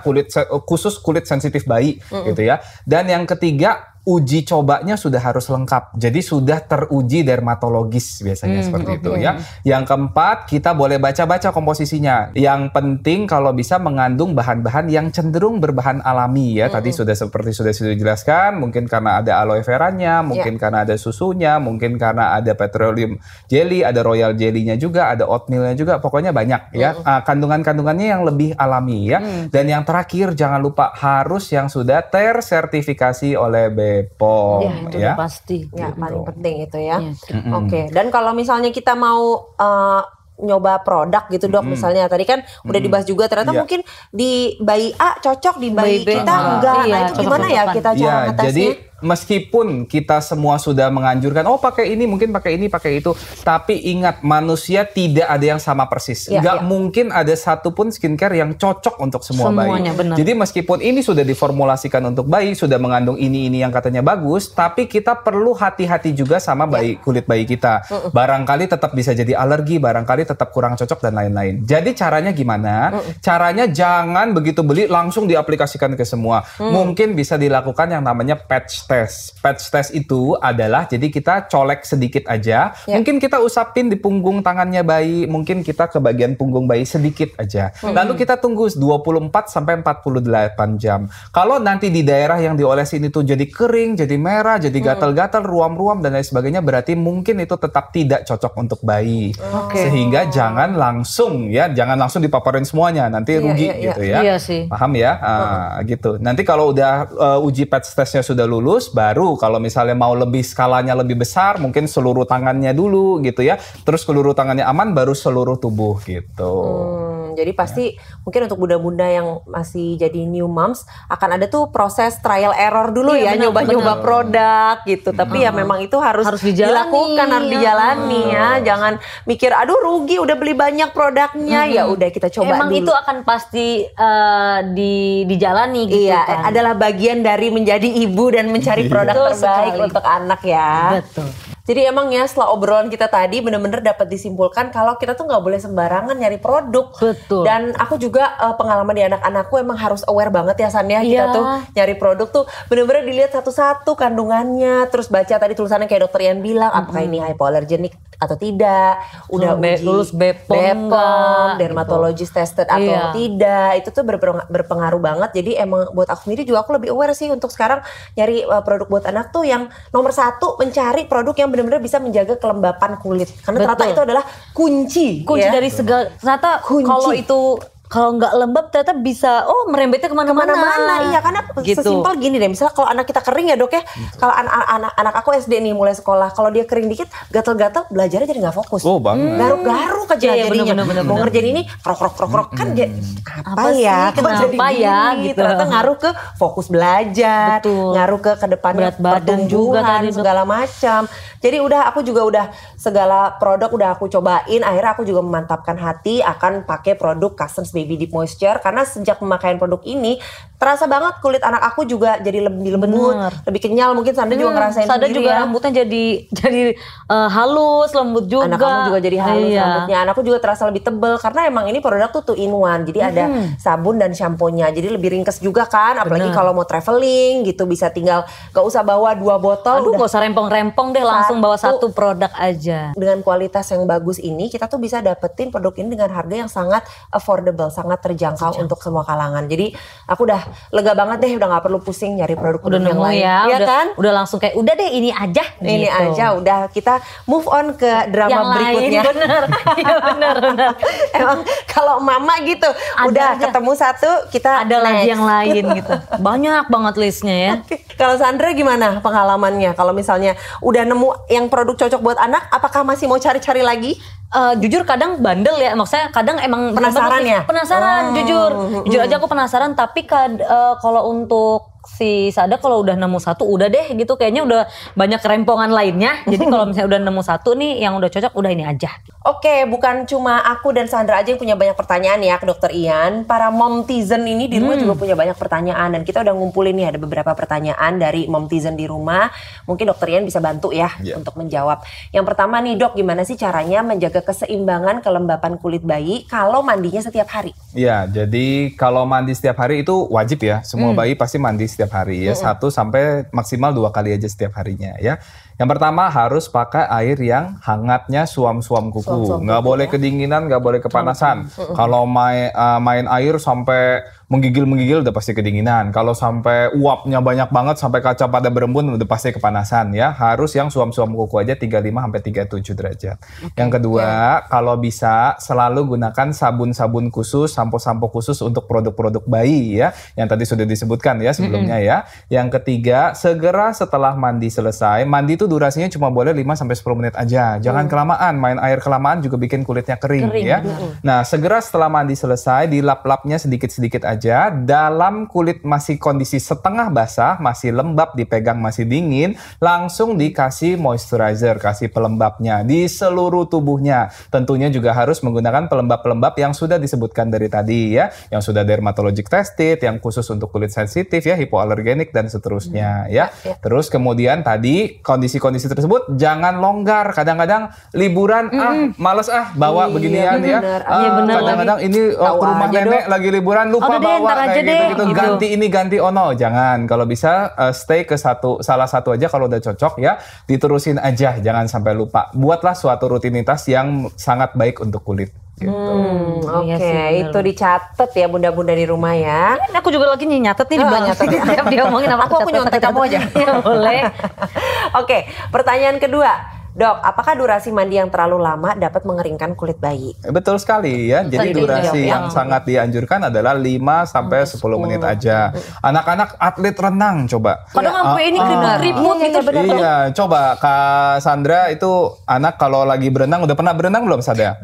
khusus kulit sensitif bayi gitu ya. Dan yang ketiga, uji cobanya sudah harus lengkap. Jadi sudah teruji dermatologis biasanya seperti itu ya. Yang keempat, kita boleh baca-baca komposisinya. Yang penting kalau bisa mengandung bahan-bahan yang cenderung berbahan alami ya. Tadi sudah dijelaskan, mungkin karena ada aloe veranya, mungkin karena ada susunya, mungkin karena ada petroleum jelly, ada royal jelly-nya juga, ada oatmeal-nya juga. Pokoknya banyak ya. Kandungan-kandungannya yang lebih alami ya. Dan yang terakhir jangan lupa harus yang sudah tersertifikasi oleh BPOM Ya, itu udah pasti. Ya, paling penting itu ya. Oke. Dan kalau misalnya kita mau nyoba produk gitu dok, misalnya tadi kan udah dibahas juga, ternyata mungkin di bayi A cocok, di bayi kita enggak. Nah itu gimana ya kita cara ngetesnya? Jadi meskipun kita semua sudah menganjurkan, pakai ini, mungkin pakai ini, pakai itu, tapi ingat manusia tidak ada yang sama persis. Nggak mungkin ada satupun skincare yang cocok untuk semua bayi. Bener. Jadi meskipun ini sudah diformulasikan untuk bayi, sudah mengandung ini yang katanya bagus, tapi kita perlu hati-hati juga sama kulit bayi kita. Barangkali tetap bisa jadi alergi, barangkali tetap kurang cocok dan lain-lain. Jadi caranya gimana? Caranya jangan begitu beli langsung diaplikasikan ke semua. Mungkin bisa dilakukan yang namanya patch test. Patch test itu adalah jadi kita colek sedikit aja. Mungkin kita usapin di punggung tangannya bayi, mungkin kita ke bagian punggung bayi sedikit aja. Lalu kita tunggu 24 sampai 48 jam. Kalau nanti di daerah yang diolesin itu jadi kering, jadi merah, jadi gatal-gatal, ruam-ruam dan lain sebagainya, berarti mungkin itu tetap tidak cocok untuk bayi. Sehingga jangan langsung dipaparin semuanya, nanti rugi gitu ya. Iya sih. Paham ya? Gitu. Nanti kalau udah uji patch testnya sudah lulus, baru kalau misalnya mau lebih skalanya lebih besar, mungkin seluruh tangannya dulu gitu ya. Terus seluruh tangannya aman, baru seluruh tubuh gitu. Jadi pasti mungkin untuk bunda-bunda yang masih jadi new moms akan ada tuh proses trial error dulu ya, nyoba-nyoba produk gitu. Tapi ya memang itu harus dilakukan, harus dijalani ya. Jangan mikir aduh rugi udah beli banyak produknya, ya udah kita coba Emang dulu. itu akan pasti dijalani gitu kan. Adalah bagian dari menjadi ibu dan mencari produk terbaik untuk anak ya. Betul. Jadi emang ya setelah obrolan kita tadi benar-benar dapat disimpulkan kalau kita tuh nggak boleh sembarangan nyari produk. Betul. Dan aku juga pengalaman di anak-anakku emang harus aware banget ya San ya. Kita tuh nyari produk tuh benar-benar dilihat satu-satu kandungannya. Terus baca tadi tulisannya kayak dokter Ian bilang apakah ini hypoallergenic atau tidak. Udah uji lulus BPOM dermatologist tested atau tidak. Itu tuh berpengaruh banget. Jadi emang buat aku sendiri juga aku lebih aware sih untuk sekarang nyari produk buat anak tuh yang nomor satu mencari produk yang benar-benar bisa menjaga kelembapan kulit. Karena ternyata itu adalah kunci dari segala, ternyata kalau itu kalau nggak lembab ternyata bisa merembetnya kemana-mana. Iya, karena sesimpel gini deh, misalnya kalau anak kita kering ya dok ya, kalau anak aku SD nih mulai sekolah, kalau dia kering dikit gatal-gatal belajarnya jadi nggak fokus. Garuk-garuk aja jadinya. Mau ngerjain ini krok kan apa ya? Kenapa ya? Gitu. Ternyata ngaruh ke fokus belajar, ngaruh ke kedepannya pertumbuhan segala macam. Jadi aku juga udah segala produk udah aku cobain, akhirnya aku juga memantapkan hati akan pakai produk Cussons Baby Baby Deep Moisture karena sejak pemakaian produk ini terasa banget kulit anak aku juga jadi lebih lembut, lebih kenyal. Mungkin Sandra juga ngerasain Sandra sendiri juga ya. rambutnya jadi halus, lembut juga. Anak kamu juga jadi halus Iya. rambutnya. Anakku juga terasa lebih tebel karena emang ini produk tuh 2 in 1. Jadi ada sabun dan shampoo-nya. Jadi lebih ringkes juga kan. Apalagi kalau mau traveling gitu bisa tinggal gak usah bawa 2 botol. Aduh, gak usah rempong-rempong deh, langsung bawa Satu. 1 produk aja. Dengan kualitas yang bagus ini kita tuh bisa dapetin produk ini dengan harga yang sangat affordable, sangat terjangkau untuk semua kalangan. Jadi aku udah lega banget deh, udah gak perlu pusing nyari produk-produk Udah yang nemu lain. ya, Iya kan? udah langsung kayak udah deh ini aja. Ini gitu. aja udah kita move on ke drama Yang berikutnya. lain, bener. Iya bener. Emang kalau mama gitu udah aja. ketemu satu kita Ada lagi next. yang lain gitu. Banyak banget listnya ya. Kalau Sandra gimana pengalamannya? Kalau misalnya udah nemu yang produk cocok buat anak, apakah masih mau cari-cari lagi? Jujur kadang bandel ya, maksudnya kadang emang Penasaran bener-bener ya? penasaran, jujur aja aku penasaran. Tapi kalau untuk si Sada kalau udah nemu satu udah deh gitu, kayaknya udah banyak kerempongan lainnya. Jadi kalau misalnya udah nemu satu nih yang udah cocok, udah ini aja. Oke, bukan cuma aku dan Sandra aja yang punya banyak pertanyaan ya ke Dokter Ian. Para momtizen ini di rumah juga punya banyak pertanyaan dan kita udah ngumpulin nih ada beberapa pertanyaan dari momtizen di rumah. Mungkin Dokter Ian bisa bantu ya untuk menjawab. Yang pertama nih Dok, gimana sih caranya menjaga keseimbangan kelembapan kulit bayi kalau mandinya setiap hari? Ya, jadi kalau mandi setiap hari itu wajib ya. Semua bayi pasti mandi setiap hari ya. 1 sampai maksimal 2 kali aja setiap harinya ya. Yang pertama harus pakai air yang hangatnya suam-suam kuku. Nggak boleh kedinginan, nggak boleh kepanasan. Kalau main air sampai menggigil-menggigil udah pasti kedinginan. Kalau sampai uapnya banyak banget sampai kaca pada berembun udah pasti kepanasan ya. Harus yang suam-suam kuku aja 35 sampai 37 derajat. Yang kedua, kalau bisa selalu gunakan sabun-sabun khusus, sampo-sampo khusus untuk produk-produk bayi ya. Yang tadi sudah disebutkan ya sebelumnya ya. Yang ketiga, segera setelah mandi selesai, mandi itu durasinya cuma boleh 5 sampai 10 menit aja. Jangan kelamaan, main air kelamaan juga bikin kulitnya kering ya. Nah, segera setelah mandi selesai, dilap-lapnya sedikit-sedikit aja. Dalam kulit masih kondisi setengah basah, masih lembab, dipegang masih dingin, langsung dikasih moisturizer, kasih pelembabnya di seluruh tubuhnya. Tentunya juga harus menggunakan pelembab-pelembab yang sudah disebutkan dari tadi ya, yang sudah dermatologic tested, yang khusus untuk kulit sensitif ya, hipoalergenik dan seterusnya ya. Terus kemudian tadi kondisi-kondisi tersebut jangan longgar. Kadang-kadang liburan males bawa beginian ya. Kadang-kadang ini ke rumah nenek lagi liburan lupa bawa kayak gitu-gitu. Ganti ini ganti ono. Jangan. Kalau bisa stay ke salah satu aja kalau udah cocok ya. Diterusin aja, jangan sampai lupa. Buatlah suatu rutinitas yang sangat baik untuk kulit. Gitu. Oke, itu dicatat ya bunda-bunda di rumah ya. Ini aku juga lagi nyatet nih di belakang. Tiap dia ngomongin apa Aku nyontek kamu aja. Ya boleh. Oke, pertanyaan kedua. Dok, apakah durasi mandi yang terlalu lama dapat mengeringkan kulit bayi? Betul sekali ya. Jadi durasi yang sangat dianjurkan adalah 5 sampai 10 menit aja. Anak-anak atlet renang coba. Kadang sampai ini keriput gitu. Iya, coba Kak Sandra itu anak kalau lagi berenang, udah pernah berenang belum Sada?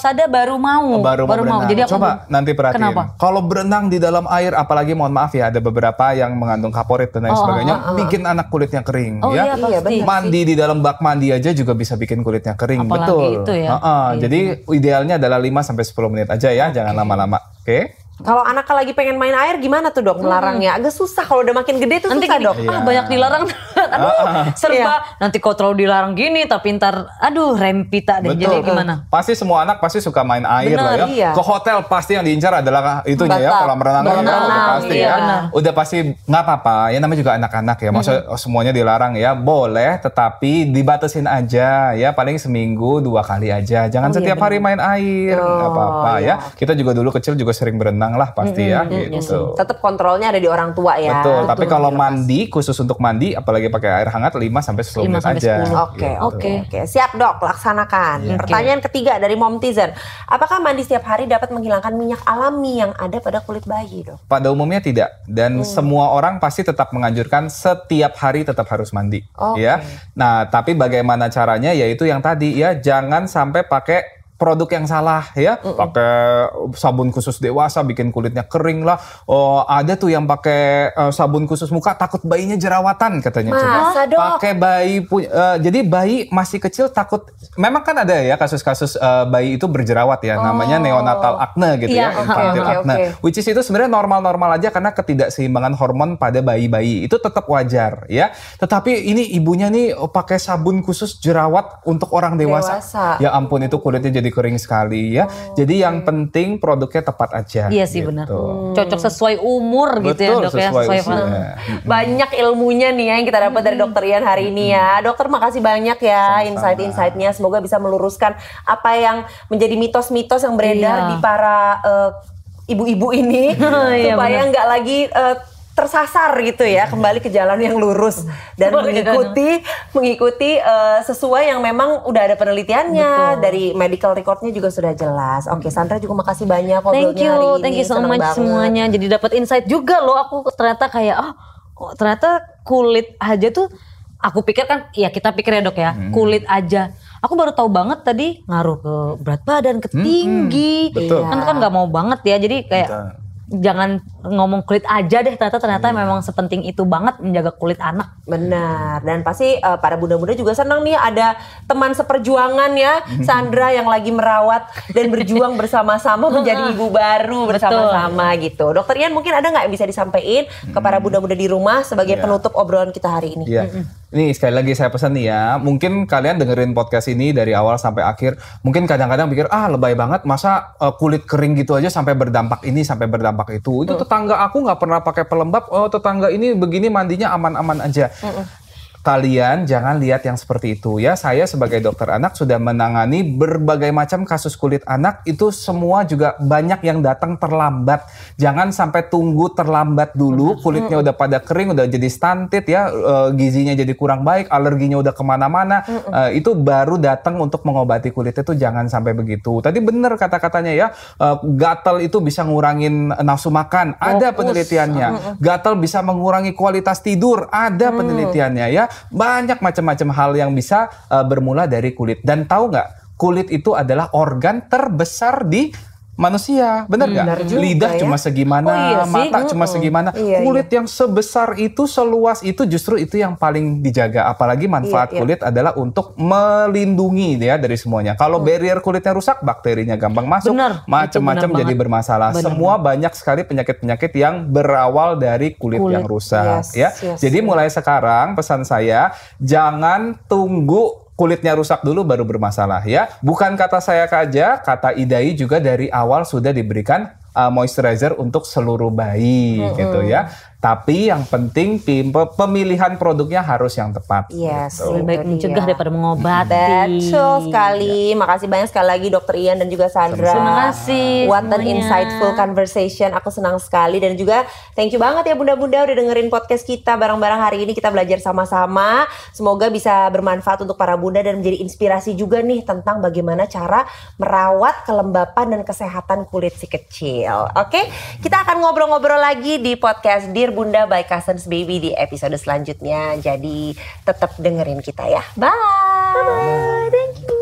Sada baru mau. Baru mau berenang. Jadi aku coba nanti perhatiin. Kenapa? Kalau berenang di dalam air, apalagi mohon maaf ya, ada beberapa yang mengandung kaporit dan lain sebagainya, bikin anak kulitnya kering ya. Iya, pasti. Mandi di dalam bak mandi aja juga bisa bikin kulitnya kering. Apalagi betul. itu ya. Jadi idealnya adalah 5 sampai 10 menit aja ya, jangan lama-lama. Oke? Kalau anak lagi pengen main air gimana tuh dok melarangnya? Agak susah kalau udah makin gede tuh nanti susah gini, dok. banyak dilarang. Aduh, serba. Nanti kau terlalu dilarang gini, tapi ntar, aduh rempita deh. Betul. Jadi gimana? Pasti semua anak pasti suka main air lah ya. Iya. Ke hotel pasti yang diincar adalah itunya ya, Bathtub. kolam renangnya ya, udah pasti iya, ya. benar. Udah pasti nggak apa-apa. Ya namanya juga anak-anak ya. Maksudnya semuanya dilarang ya. Boleh, tetapi dibatasin aja ya. Paling seminggu 2 kali aja. Jangan setiap hari main air. Nggak apa-apa ya. Kita juga dulu kecil juga sering berenang lah pasti ya. Gitu. Tetap kontrolnya ada di orang tua ya. Betul. Tapi kalau mandi khusus untuk mandi, apalagi pakai air hangat 5 sampai 10 menit aja. Oke. Siap dok, laksanakan. Pertanyaan ketiga dari Momtizen. Apakah mandi setiap hari dapat menghilangkan minyak alami yang ada pada kulit bayi dok? Pada umumnya tidak, dan semua orang pasti tetap menganjurkan setiap hari tetap harus mandi, ya. Nah, tapi bagaimana caranya? Yaitu yang tadi ya, jangan sampai pakai produk yang salah ya, pakai sabun khusus dewasa bikin kulitnya kering lah. Ada tuh yang pakai sabun khusus muka takut bayinya jerawatan katanya. Masa, Dok? Pakai bayi jadi bayi masih kecil takut. Memang kan ada ya kasus-kasus bayi itu berjerawat ya, namanya neonatal acne gitu ya, infantile acne. Which is itu sebenarnya normal-normal aja karena ketidakseimbangan hormon pada bayi-bayi itu tetap wajar ya. Tetapi ini ibunya nih pakai sabun khusus jerawat untuk orang dewasa. Ya ampun, itu kulitnya jadi kering sekali ya. Jadi yang penting produknya tepat aja. Iya sih, gitu. benar. Cocok sesuai umur gitu ya, Dok ya. Sesuai Banyak ilmunya nih ya yang kita dapat dari Dokter Ian hari ini ya. Dokter, makasih banyak ya insight-insightnya. Semoga bisa meluruskan apa yang menjadi mitos-mitos yang beredar di para ibu-ibu ini supaya nggak lagi tersasar gitu ya, kembali ke jalan yang lurus dan mengikuti sesuai yang memang udah ada penelitiannya. Dari medical recordnya juga sudah jelas. Oke, Sandra juga makasih banyak ngobrolnya hari ini. Thank you so much semuanya. Jadi dapat insight juga loh. Aku ternyata kayak ternyata kulit aja tuh, aku pikir kan, ya kita pikir ya Dok ya, kulit aja. Aku baru tahu banget tadi ngaruh ke berat badan, ke tinggi. Kan nggak mau banget ya. Jadi kayak jangan ngomong kulit aja deh, ternyata memang sepenting itu banget menjaga kulit anak. Benar, dan pasti para bunda-bunda juga senang nih ada teman seperjuangan ya, Sandra yang lagi merawat dan berjuang bersama-sama menjadi ibu baru bersama-sama gitu. Dokter Ian, mungkin ada nggak yang bisa disampaikan ke para bunda-bunda di rumah sebagai penutup obrolan kita hari ini? Ini sekali lagi saya pesan nih ya, mungkin kalian dengerin podcast ini dari awal sampai akhir, mungkin kadang-kadang pikir lebay banget, masa kulit kering gitu aja sampai berdampak ini, sampai berdampak itu. Itu tetangga aku nggak pernah pakai pelembab, tetangga ini begini mandinya aman-aman aja. Kalian jangan lihat yang seperti itu ya. Saya sebagai dokter anak sudah menangani berbagai macam kasus kulit anak, itu semua juga banyak yang datang terlambat. Jangan sampai tunggu terlambat dulu, kulitnya udah pada kering, udah jadi stunted ya, gizinya jadi kurang baik, alerginya udah kemana-mana, itu baru datang untuk mengobati kulitnya. Tuh jangan sampai begitu. Tadi bener kata-katanya ya, gatal itu bisa ngurangin nafsu makan, ada penelitiannya. Gatal bisa mengurangi kualitas tidur, ada penelitiannya ya. Banyak macam-macam hal yang bisa bermula dari kulit. Dan tahu nggak, kulit itu adalah organ terbesar di manusia, benar nggak? Lidah cuma segimana, mata cuma segimana, kulit yang sebesar itu, seluas itu, justru itu yang paling dijaga. Apalagi manfaat kulit adalah untuk melindungi ya dari semuanya. Kalau barrier kulitnya rusak, bakterinya gampang masuk, macam-macam jadi bermasalah. Semua banyak sekali penyakit-penyakit yang berawal dari kulit yang rusak. Jadi mulai sekarang pesan saya, jangan tunggu kulitnya rusak dulu baru bermasalah ya. Bukan kata saya saja, kata IDAI juga dari awal sudah diberikan moisturizer untuk seluruh bayi gitu ya. Tapi yang penting pemilihan produknya harus yang tepat. Gitu. Lebih baik mencegah daripada mengobati. Betul sekali. Makasih banyak sekali lagi Dokter Ian dan juga Sandra. Terima kasih. What an insightful conversation. Aku senang sekali. Dan juga thank you banget ya bunda-bunda udah dengerin podcast kita bareng-bareng hari ini. Kita belajar sama-sama. Semoga bisa bermanfaat untuk para bunda dan menjadi inspirasi juga nih tentang bagaimana cara merawat kelembapan dan kesehatan kulit si kecil. Oke, kita akan ngobrol-ngobrol lagi di podcast Dear Bunda by Cousins Baby di episode selanjutnya. Jadi tetap dengerin kita ya. Bye. Thank you.